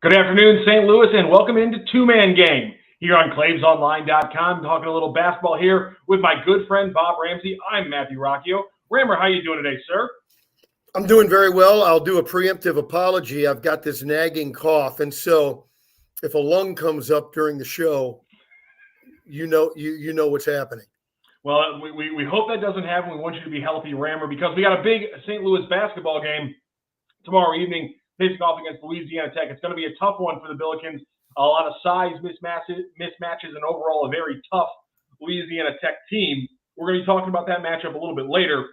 Good afternoon, St. Louis, and welcome into Two-Man Game here on ClavesOnline.com. Talking a little basketball here with my good friend Bob Ramsey. I'm Matthew Roccio. Rammer, how you doing today, sir? I'm doing very well. I'll do a preemptive apology. I've got this nagging cough, and so if a lung comes up during the show, you know what's happening. Well, we hope that doesn't happen. We want you to be healthy, Rammer, because we got a big St. Louis basketball game tomorrow evening, facing off against Louisiana Tech. It's going to be a tough one for the Billikens. A lot of size mismatches, and overall a very tough Louisiana Tech team. We're going to be talking about that matchup a little bit later.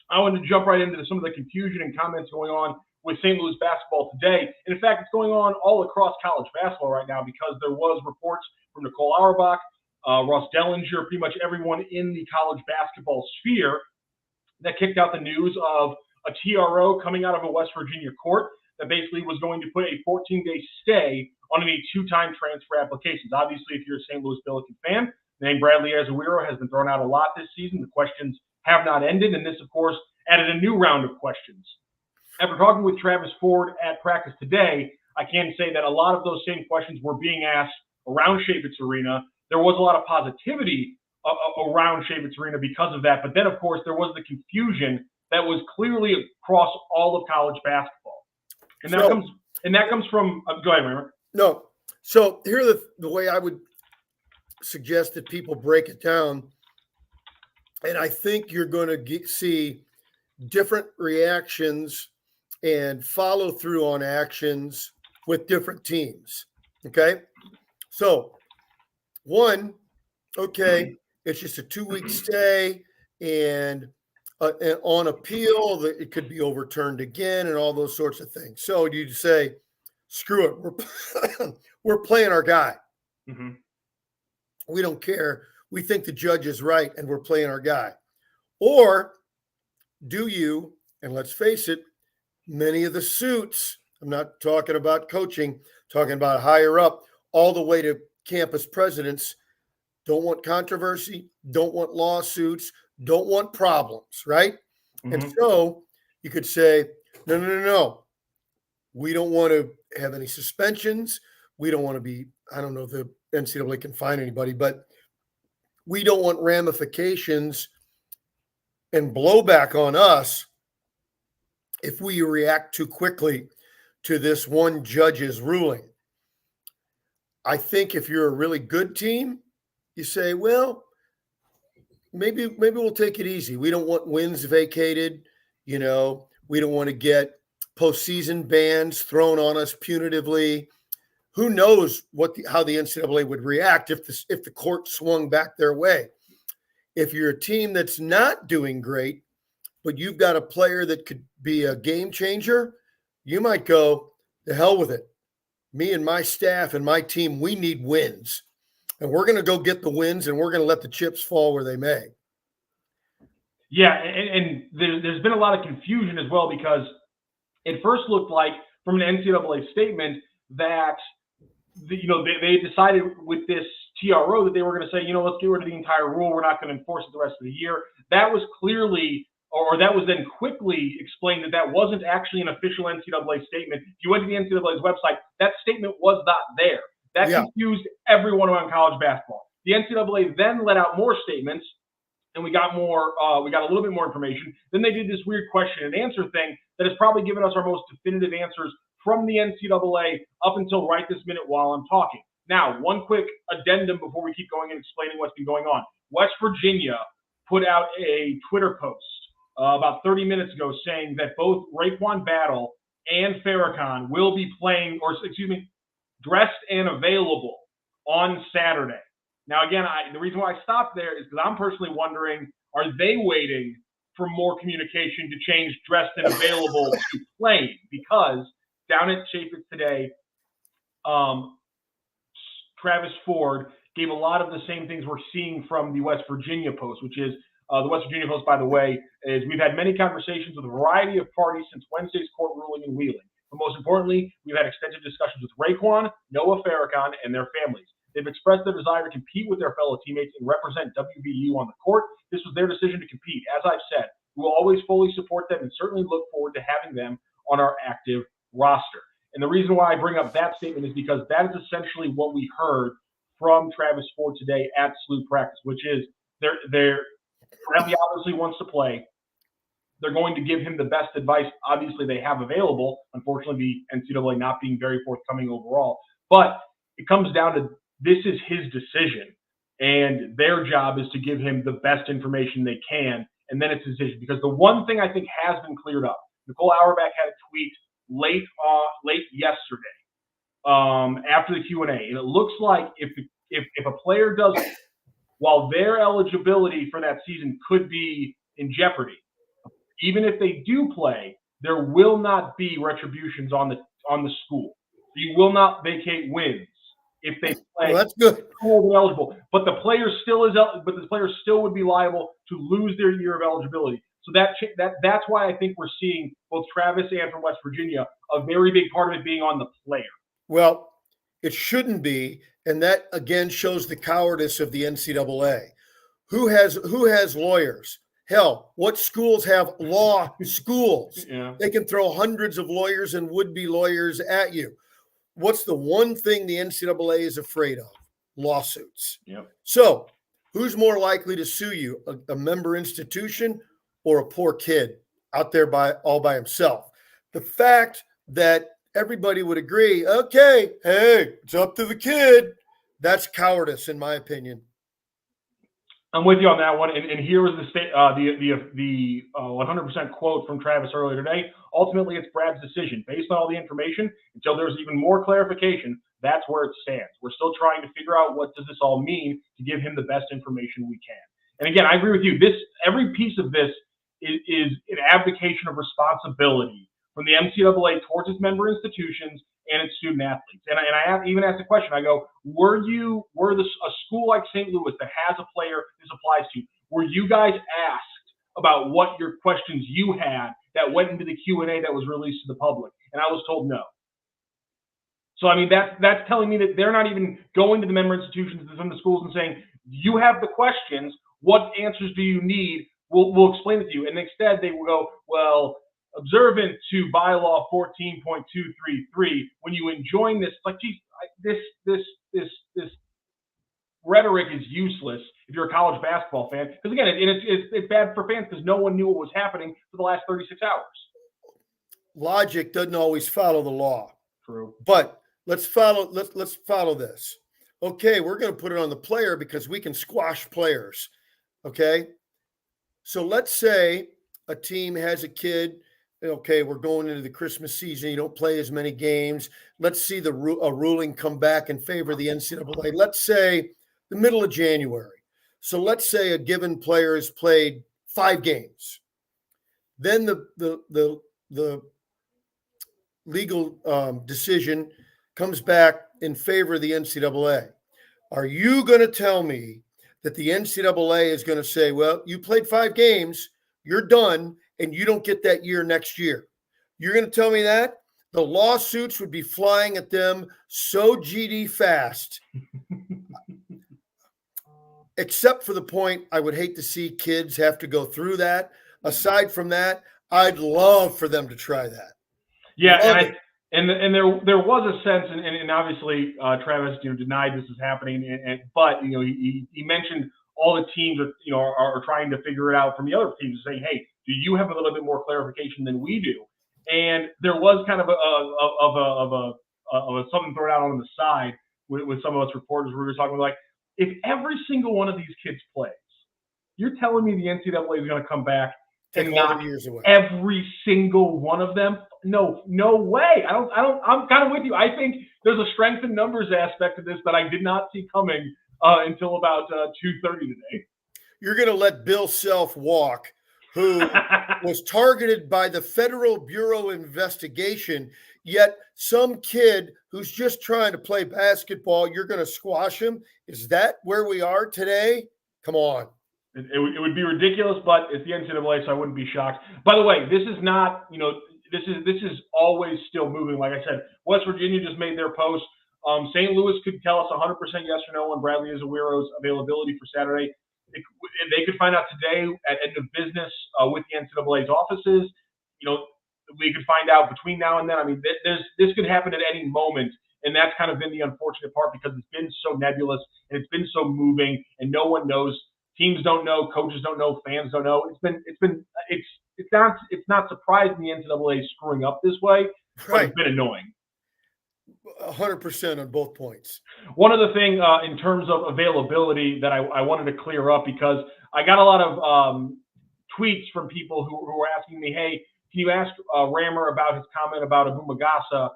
I wanted to jump right into some of the confusion and comments going on with St. Louis basketball today. And in fact, it's going on all across college basketball right now because there was reports from Nicole Auerbach, Ross Dellinger, pretty much everyone in the college basketball sphere that kicked out the news of a TRO coming out of a West Virginia court that basically was going to put a 14-day stay on any two-time transfer applications. Obviously, if you're a St. Louis Billikens fan, the name Bradley Azuero has been thrown out a lot this season. The questions have not ended, and this, of course, added a new round of questions. After talking with Travis Ford at practice today, I can say that a lot of those same questions were being asked around Chaifetz Arena. There was a lot of positivity around Chaifetz Arena because of that, but then, of course, there was the confusion that was clearly across all of college basketball. And that comes from go ahead, Rammer. No. So here the way I would suggest that people break it down, and I think you're going to see different reactions and follow through on actions with different teams. Okay. So one, okay, it's just a 2-week stay, and on appeal, it could be overturned again and all those sorts of things. So you'd say, screw it. We're playing our guy. Mm-hmm. We don't care. We think the judge is right and we're playing our guy. Or do you, and let's face it, many of the suits, I'm not talking about coaching, talking about higher up, all the way to campus presidents, don't want controversy, don't want lawsuits, don't want problems, right? Mm-hmm. And so you could say, no. We don't want to have any suspensions. We don't want to be, I don't know if the NCAA can find anybody, but we don't want ramifications and blowback on us if we react too quickly to this one judge's ruling. I think if you're a really good team, you say, well, maybe we'll take it easy. We don't want wins vacated. We don't want to get postseason bans thrown on us punitively. Who knows how the NCAA would react if the court swung back their way. If you're a team that's not doing great, but you've got a player that could be a game changer, you might go, the hell with it. Me and my staff and my team, we need wins. And we're going to go get the wins, and we're going to let the chips fall where they may. Yeah, and there's been a lot of confusion as well because it first looked like from an NCAA statement that they decided with this TRO that they were going to say, let's get rid of the entire rule. We're not going to enforce it the rest of the year. That was clearly, or that was then quickly explained that wasn't actually an official NCAA statement. If you went to the NCAA's website, that statement was not there. That confused everyone around college basketball. The NCAA then let out more statements, and we got a little bit more information. Then they did this weird question and answer thing that has probably given us our most definitive answers from the NCAA up until right this minute while I'm talking. Now, one quick addendum before we keep going and explaining what's been going on. West Virginia put out a Twitter post about 30 minutes ago saying that both Raekwon Battle and Farrakhan will be playing, dressed and available on Saturday. Now, again, the reason why I stopped there is because I'm personally wondering, are they waiting for more communication to change dressed and available to playing? Because down at Chaifetz today, Travis Ford gave a lot of the same things we're seeing from the West Virginia Post, which is the West Virginia Post, by the way, is we've had many conversations with a variety of parties since Wednesday's court ruling in Wheeling. But most importantly, we've had extensive discussions with Raekwon, Noah Farrakhan, and their families. They've expressed their desire to compete with their fellow teammates and represent WVU on the court. This was their decision to compete. As I've said, we will always fully support them and certainly look forward to having them on our active roster. And the reason why I bring up that statement is because that is essentially what we heard from Travis Ford today at SLU practice, which is they're Bradley obviously wants to play. They're going to give him the best advice, obviously, they have available. Unfortunately, the NCAA not being very forthcoming overall. But it comes down to this is his decision, and their job is to give him the best information they can, and then it's his decision. Because the one thing I think has been cleared up, Nicole Auerbach had a tweet late yesterday after the Q&A, and it looks like if a player does, while their eligibility for that season could be in jeopardy, even if they do play, there will not be retributions on the school. You will not vacate wins if they play. Well, that's good. Eligible, but the player still would be liable to lose their year of eligibility. So that's why I think we're seeing both Travis and from West Virginia a very big part of it being on the player. Well, it shouldn't be, and that again shows the cowardice of the NCAA. Who has lawyers? Hell, what schools have law schools? Yeah. They can throw hundreds of lawyers and would-be lawyers at you. What's the one thing the NCAA is afraid of? Lawsuits. Yep. So who's more likely to sue you, a member institution or a poor kid out there all by himself? The fact that everybody would agree, okay, hey, it's up to the kid, that's cowardice in my opinion. I'm with you on that one. And here was the 100% quote from Travis earlier today. Ultimately, it's Brad's decision. Based on all the information, until there's even more clarification, that's where it stands. We're still trying to figure out what does this all mean to give him the best information we can. And again, I agree with you. Every piece of this is an abdication of responsibility from the NCAA towards its member institutions and its student athletes. And I even asked the question, I go, were a school like St. Louis that has a player this applies to, were you guys asked about what your questions you had that went into the Q&A that was released to the public? And I was told no. So, I mean, that's telling me that they're not even going to the member institutions and the schools and saying, you have the questions, what answers do you need? We'll explain it to you. And instead they will go, well, observant to bylaw 14.233, when you enjoin this, like, geez, this rhetoric is useless if you're a college basketball fan. Because again, it's bad for fans because no one knew what was happening for the last 36 hours. Logic doesn't always follow the law. True. But let's follow this. Okay, we're going to put it on the player because we can squash players. Okay? So let's say a team has a kid. Okay, we're going into the Christmas season. You don't play as many games. Let's see a ruling come back in favor of the NCAA. Let's say the middle of January. So let's say a given player has played 5 games. Then the legal decision comes back in favor of the NCAA. Are you going to tell me that the NCAA is going to say, well, you played 5 games, you're done, and you don't get that year next year? You're going to tell me that? The lawsuits would be flying at them so GD fast. Except for the point, I would hate to see kids have to go through that. Aside from that, I'd love for them to try that. Yeah, and there was a sense, and obviously Travis denied this is happening, but he mentioned all the teams are trying to figure it out from the other teams, saying, hey, do you have a little bit more clarification than we do? And there was kind of a something thrown out on the side with some of us reporters. We were talking like, if every single one of these kids plays, you're telling me the NCAA is going to come back and knock every single one of them? No way. I'm kind of with you. I think there's a strength in numbers aspect of this that I did not see coming until about 2:30 today. You're going to let Bill Self walk, who was targeted by the Federal Bureau of Investigation, yet some kid who's just trying to play basketball, you're going to squash him? Is that where we are today? Come on. It would be ridiculous, but it's the NCAA, so I wouldn't be shocked. By the way, this is not, this is always still moving. Like I said, West Virginia just made their post. St. Louis could tell us 100% yes or no on Bradley Azawiro's availability for Saturday. They could find out today at end of business with the NCAA's offices. we could find out between now and then. I mean, this could happen at any moment, and that's kind of been the unfortunate part because it's been so nebulous and it's been so moving, and no one knows. Teams don't know, coaches don't know, fans don't know. It's not surprising the NCAA screwing up this way, but it's been annoying. 100% on both points. One other thing in terms of availability that I wanted to clear up, because I got a lot of tweets from people who were asking me, hey, can you ask Rammer about his comment about Abu Magasa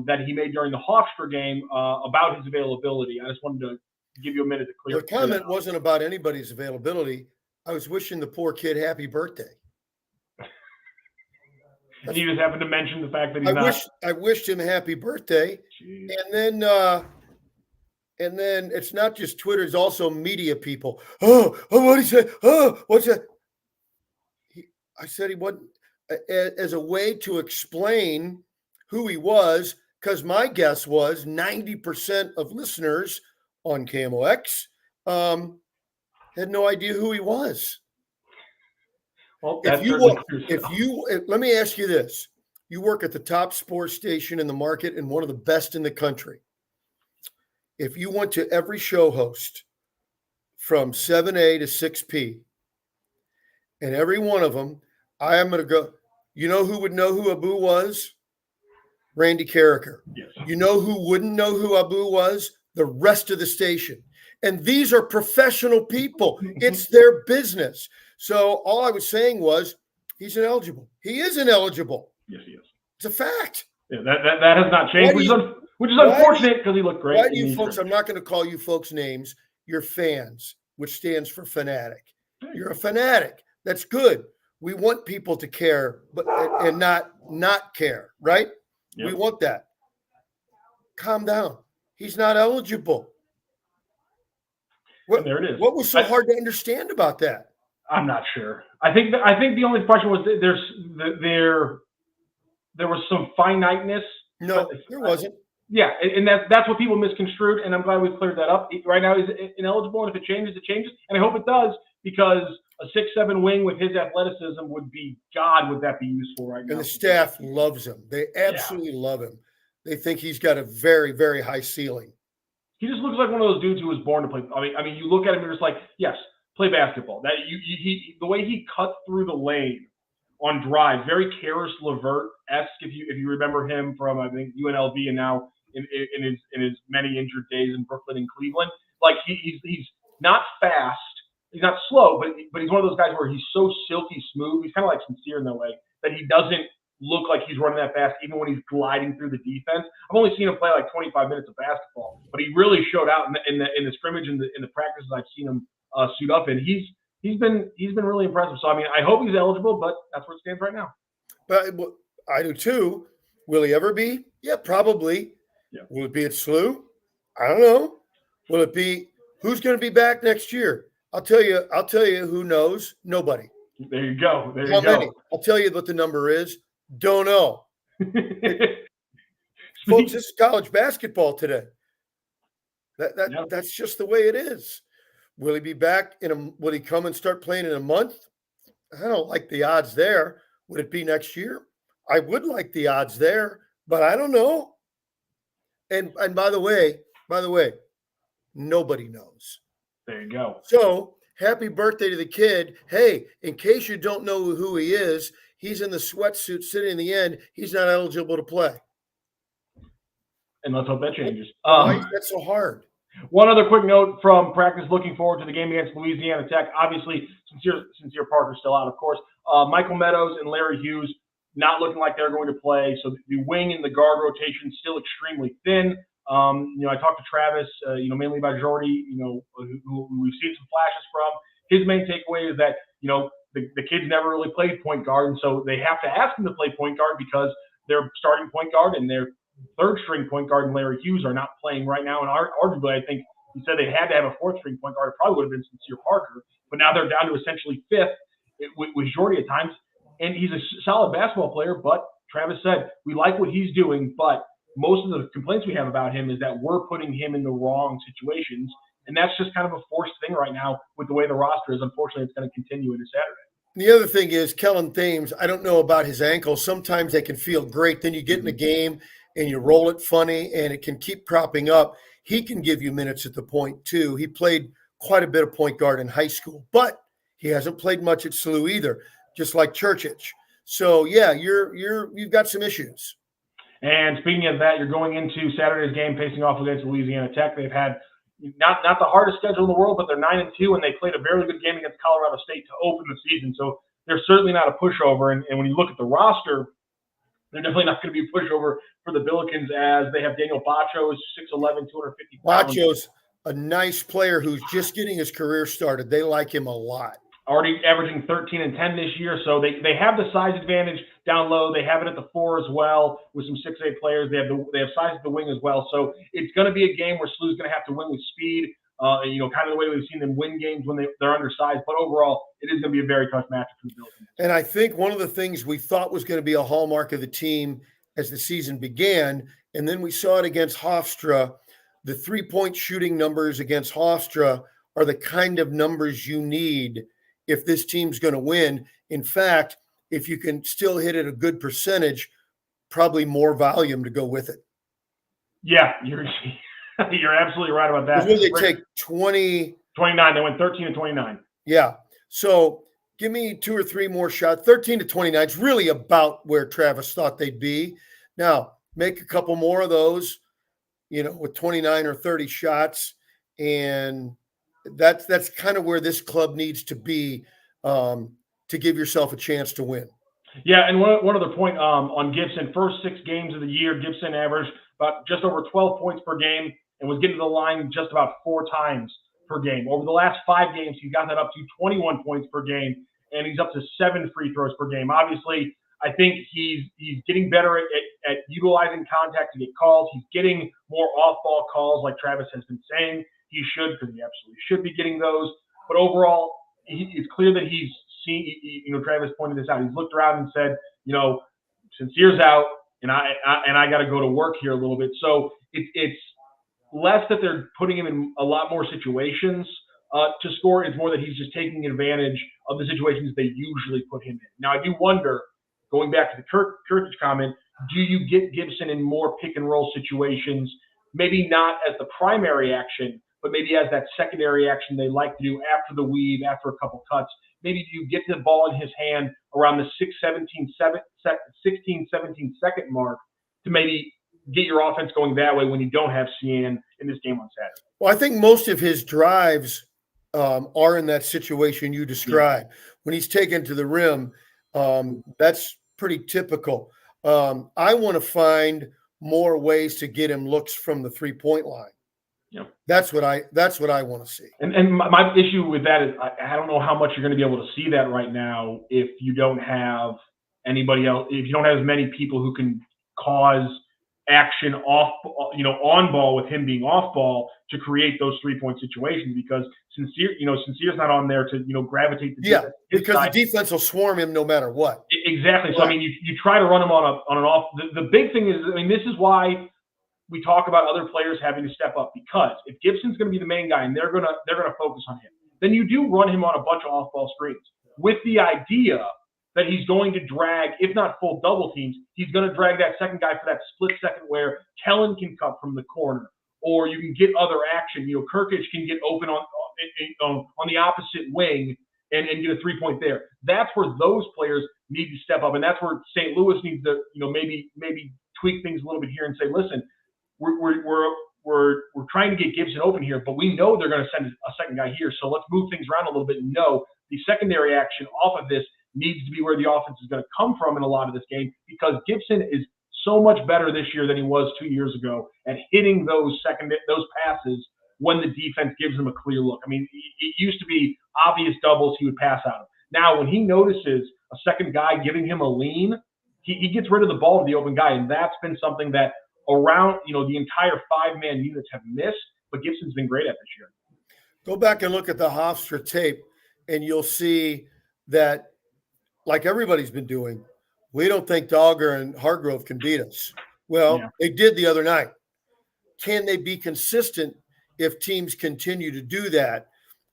that he made during the Hofstra game about his availability? I just wanted to give you a minute to clear. The comment wasn't about anybody's availability. I was wishing the poor kid happy birthday. And you just happened to mention the fact that he's I wished him happy birthday. Jeez. And then it's not just Twitter, it's also media people. Oh, what did he say? Oh, what's that? I said he wasn't, as a way to explain who he was, because my guess was 90% of listeners on KMOX had no idea who he was. Well, let me ask you this. You work at the top sports station in the market and one of the best in the country. If you went to every show host from 7A to 6P, and every one of them, I am going to go, you know who would know who Abu was? Randy Carricker. Yes. You know who wouldn't know who Abu was? The rest of the station. And these are professional people. It's their business. So all I was saying was he's ineligible. He is ineligible. Yes, he is. It's a fact. Yeah, that has not changed, which is unfortunate because he looked great. Why do you folks, I'm not going to call you folks names, you're fans, which stands for fanatic. You're a fanatic. That's good. We want people to care and not care, right? Yep. We want that. Calm down. He's not eligible. There it is. What was so hard to understand about that? I'm not sure. I think the only question was there was some finiteness. No, there wasn't. Yeah, and that's what people misconstrued, and I'm glad we've cleared that up. Right now he's ineligible, and if it changes, it changes. And I hope it does, because a 6'7" wing with his athleticism would that be useful right now? And the staff loves him. They absolutely love him. They think he's got a very, very high ceiling. He just looks like one of those dudes who was born to play. I mean, you look at him, you're just like, yes, play basketball. That the way he cut through the lane on drive, very Karis LeVert-esque. If you remember him from, I think, UNLV, and now in his many injured days in Brooklyn and Cleveland. Like he's not fast, he's not slow, but he's one of those guys where he's so silky smooth. He's kind of like Sincere in that way, that he doesn't look like he's running that fast, even when he's gliding through the defense. I've only seen him play like 25 minutes of basketball, but he really showed out in the scrimmage and in the practices I've seen him suit up in. He's been really impressive. So I mean, I hope he's eligible, but that's where it stands right now. But I do too. Will he ever be? Yeah, probably. Yeah. Will it be at SLU? I don't know. Will it be? Who's going to be back next year? I'll tell you who knows. Nobody. There you go. How many? I'll tell you what the number is. Don't know. Folks, this is college basketball today. That's just the way it is. Will he be back will he come and start playing in a month? I don't like the odds there. Would it be next year? I would like the odds there, but I don't know. And by the way, nobody knows. There you go. So happy birthday to the kid. Hey, in case you don't know who he is, he's in the sweatsuit sitting in the end. He's not eligible to play. And let's hope that changes. Why is that so hard? One other quick note from practice, looking forward to the game against Louisiana Tech. Obviously, Sincere Parker's still out, of course. Michael Meadows and Larry Hughes not looking like they're going to play. So the wing and the guard rotation still extremely thin. I talked to Travis, mainly about Jordy, who we've seen some flashes from. His main takeaway is that, the kids never really played point guard, and so they have to ask him to play point guard because their starting point guard and their third-string point guard and Larry Hughes are not playing right now. And arguably, I think he said they had to have a fourth-string point guard. It probably would have been Sincere Parker, but now they're down to essentially fifth with Jordy at times. And he's a solid basketball player, but Travis said, we like what he's doing, but most of the complaints we have about him is that we're putting him in the wrong situations. And that's just kind of a forced thing right now with the way the roster is. Unfortunately, it's going to continue into Saturday. The other thing is Kellen Thames, I don't know about his ankles. Sometimes they can feel great. Then you get in a game and you roll it funny and it can keep cropping up. He can give you minutes at the point too. He played quite a bit of point guard in high school, but he hasn't played much at SLU either, just like Churchich. So yeah, you've got some issues. And speaking of that, you're going into Saturday's game facing off against Louisiana Tech. They've had not the hardest schedule in the world, but they're 9-2, and they played a very good game against Colorado State to open the season. So they're certainly not a pushover. And when you look at the roster, they're definitely not going to be a pushover for the Billikens, as they have Daniel Bacho, 6'11", 250 pounds. Bacho's a nice player who's just getting his career started. They like him a lot. Already averaging 13 and 10 this year, so they have the size advantage down low. They have it at the 4 as well with some 6'8" players. They have size at the wing as well. So it's going to be a game where SLU's going to have to win with speed. Kind of the way we've seen them win games when they're undersized. But overall, it is going to be a very tough match for the Billikens. And I think one of the things we thought was going to be a hallmark of the team as the season began, and then we saw it against Hofstra, the 3-point shooting numbers against Hofstra are the kind of numbers you need if this team's going to win. In fact, if you can still hit it a good percentage, probably more volume to go with it. Yeah, you're absolutely right about that. What did they take? 29. They went 13 and 29. Yeah. So give me 2 or 3 more shots. 13 to 29 is really about where Travis thought they'd be. Now, make a couple more of those, with 29 or 30 shots, and that's kind of where this club needs to be to give yourself a chance to win. Yeah, and one other point on Gibson. First 6 games of the year, Gibson averaged about just over 12 points per game and was getting to the line just about 4 times per game. Over the last 5 games, he's gotten that up to 21 points per game, and he's up to 7 free throws per game. Obviously, I think he's getting better at utilizing contact to get calls. He's getting more off-ball calls, like Travis has been saying he should, because he absolutely should be getting those. But overall, it's clear that he's seen, Travis pointed this out. He's looked around and said, Sincere's out, and I got to go to work here a little bit. So it's less that they're putting him in a lot more situations to score. It's more that he's just taking advantage of the situations they usually put him in. Now, I do wonder, going back to the Kirkich comment, do you get Gibson in more pick and roll situations? Maybe not as the primary action, but maybe as that secondary action they like to do after the weave, after a couple cuts. Maybe do you get the ball in his hand around the 16, 17 second mark to maybe get your offense going that way when you don't have Cian in this game on Saturday? Well, I think most of his drives are in that situation you described. Yeah. When he's taken to the rim, that's pretty typical. I want to find more ways to get him looks from the 3-point line. Yep. That's what I want to see. And my issue with that is I don't know how much you're going to be able to see that right now if you don't have anybody else, if you don't have as many people who can cause action on ball with him being off ball to create those 3-point situations, because Sincere's not on there to gravitate the defense. Because the defense will swarm him no matter what. Exactly. So I mean, you try to run him on an off. The big thing is, this is why we talk about other players having to step up, because if Gibson's going to be the main guy and they're going to focus on him, then you do run him on a bunch of off-ball screens with the idea that he's going to drag, if not full double teams, he's going to drag that second guy for that split second where Kellen can cut from the corner, or you can get other action. Kirkich can get open on the opposite wing and get a 3-point there. That's where those players need to step up, and that's where St. Louis needs to maybe tweak things a little bit here and say, listen, we're trying to get Gibson open here, but we know they're going to send a second guy here, so let's move things around a little bit and know the secondary action off of this needs to be where the offense is going to come from in a lot of this game, because Gibson is so much better this year than he was 2 years ago at hitting those passes when the defense gives him a clear look. I mean, it used to be obvious doubles he would pass out of. Now, when he notices a second guy giving him a lean, he gets rid of the ball to the open guy, and that's been something that around the entire 5-man units have missed, but Gibson's been great at this year. Go back and look at the Hofstra tape, and you'll see that, like everybody's been doing, we don't think Dogger and Hargrove can beat us. Well, yeah. They did the other night. Can they be consistent if teams continue to do that?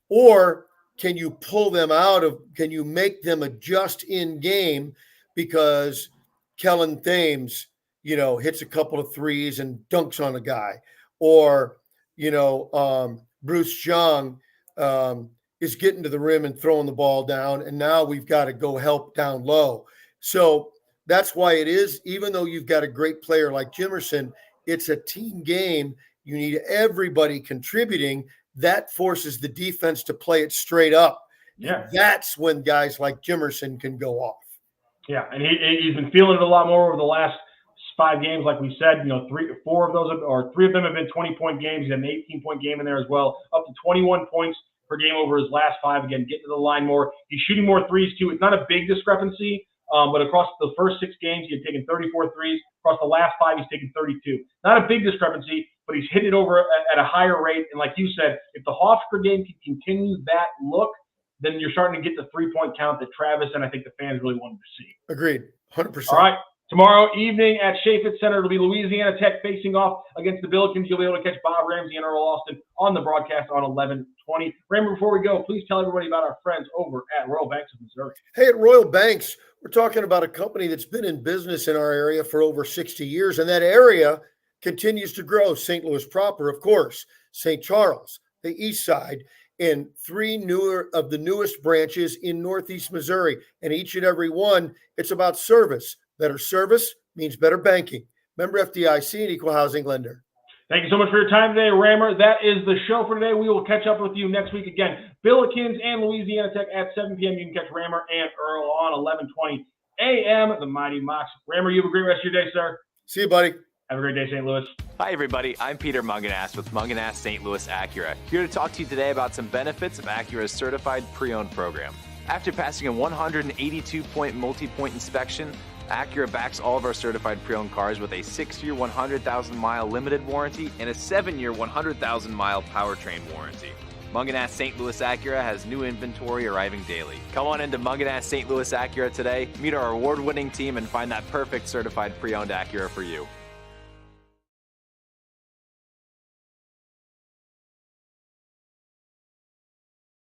Or can you pull them out of, can you make them adjust in game? Because Kellen Thames, hits a couple of threes and dunks on a guy, or, Bruce Jung is getting to the rim and throwing the ball down. And now we've got to go help down low. So that's why it is, even though you've got a great player like Jimerson, it's a team game. You need everybody contributing. That forces the defense to play it straight up. Yeah. And that's when guys like Jimerson can go off. Yeah, and he's been feeling it a lot more over the last 5 games. Like we said, 3 of them have been 20-point games. He's had an 18-point game in there as well, up to 21 points per game over his last 5. Again, getting to the line more. He's shooting more threes, too. It's not a big discrepancy, but across the first 6 games, he had taken 34 threes. Across the last 5, he's taken 32. Not a big discrepancy, but he's hit it over at a higher rate. And like you said, if the Hofstra game can continue that look, then you're starting to get the 3-point count that Travis and I think the fans really wanted to see. Agreed, 100%. All right. Tomorrow evening at Chaffetz Center, it'll be Louisiana Tech facing off against the Billikens. You'll be able to catch Bob Ramsey and Earl Austin on the broadcast on 11:20. Rammer, before we go, please tell everybody about our friends over at Royal Banks of Missouri. Hey, at Royal Banks, we're talking about a company that's been in business in our area for over 60 years, and that area continues to grow. St. Louis proper, of course, St. Charles, the East Side, and 3 of the newest branches in Northeast Missouri. And each and every one, it's about service. Better service means better banking. Member FDIC and equal housing lender. Thank you so much for your time today, Rammer. That is the show for today. We will catch up with you next week again. Billikens and Louisiana Tech at 7 p.m. You can catch Rammer and Earl on 11:20 a.m. The Mighty Mox. Rammer, you have a great rest of your day, sir. See you, buddy. Have a great day, St. Louis. Hi, everybody. I'm Peter Munganast with Munganast St. Louis Acura, here to talk to you today about some benefits of Acura's certified pre-owned program. After passing a 182-point multi-point inspection, Acura backs all of our certified pre-owned cars with a 6-year, 100,000-mile limited warranty and a 7-year, 100,000-mile powertrain warranty. Munganast St. Louis Acura has new inventory arriving daily. Come on into Munganast St. Louis Acura today, meet our award-winning team, and find that perfect certified pre-owned Acura for you.